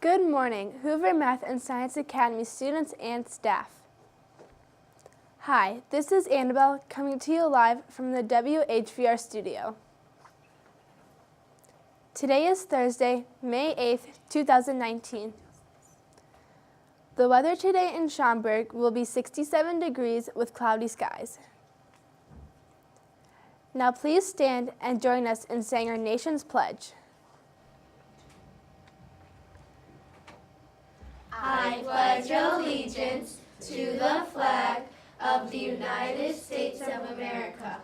Good morning, Hoover Math and Science Academy students and staff. Hi, this is Annabelle coming to you live from the WHVR studio. Today is Thursday, May 8th, 2019. The weather today in Schaumburg will be 67 degrees with cloudy skies. Now please stand and join us in saying our nation's pledge. I pledge allegiance to the flag of the United States of America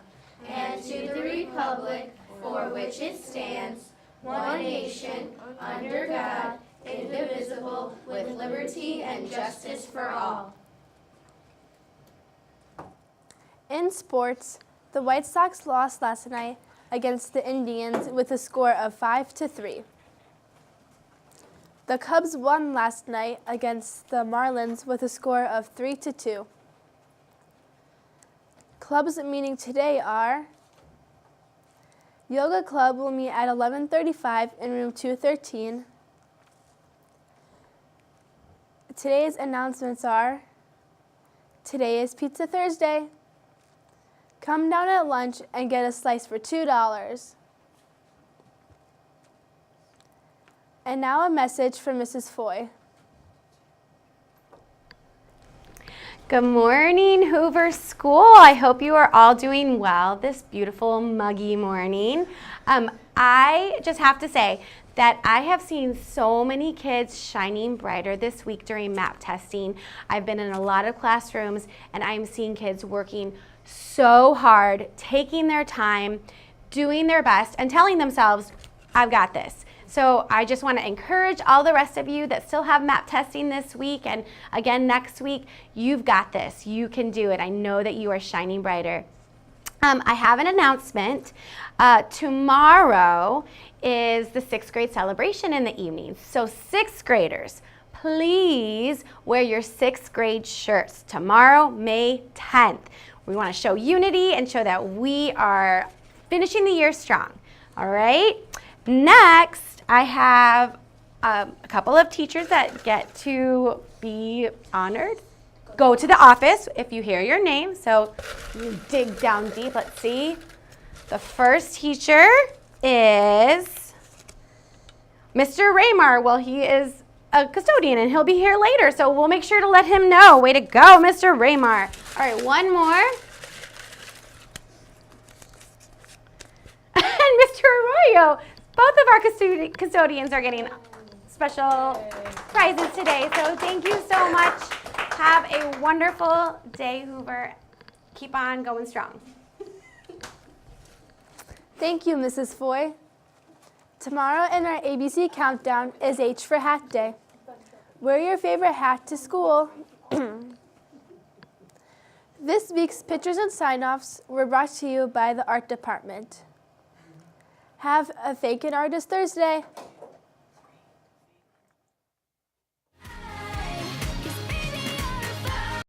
and to the republic for which it stands, one nation, under God, indivisible, with liberty and justice for all. In sports, the White Sox lost last night against the Indians with a score of 5-3. The Cubs won last night against the Marlins with a score of 3-2. Clubs meeting today are: Yoga Club will meet at 11:35 in room 213. Today's announcements are: today is Pizza Thursday. Come down at lunch and get a slice for $2. And now a message from Mrs. Foy. Good morning, Hoover School. I hope you are all doing well this beautiful muggy morning. I just have to say that I have seen so many kids shining brighter this week during MAP testing. I've been in a lot of classrooms and I'm seeing kids working so hard, taking their time, doing their best, and telling themselves, I've got this. So I just want to encourage all the rest of you that still have MAP testing this week and again next week, you've got this. You can do it. I know that you are shining brighter. I have an announcement. Tomorrow is the 6th grade celebration in the evening. So 6th graders, please wear your 6th grade shirts tomorrow, May 10th. We want to show unity and show that we are finishing the year strong. All right? Next, I have a couple of teachers that get to be honored. Go to the office if you hear your name. So you dig down deep. Let's see. The first teacher is Mr. Raymar. Well, he is a custodian and he'll be here later. So we'll make sure to let him know. Way to go, Mr. Raymar. All right, one more. And Mr. Arroyo. Both of our custodians are getting special prizes today, so thank you so much. Have a wonderful day, Hoover. Keep on going strong. Thank you, Mrs. Foy. Tomorrow in our ABC countdown is H for Hat Day. Wear your favorite hat to school. This week's pictures and sign-offs were brought to you by the art department. Have a Fake an Artist Thursday.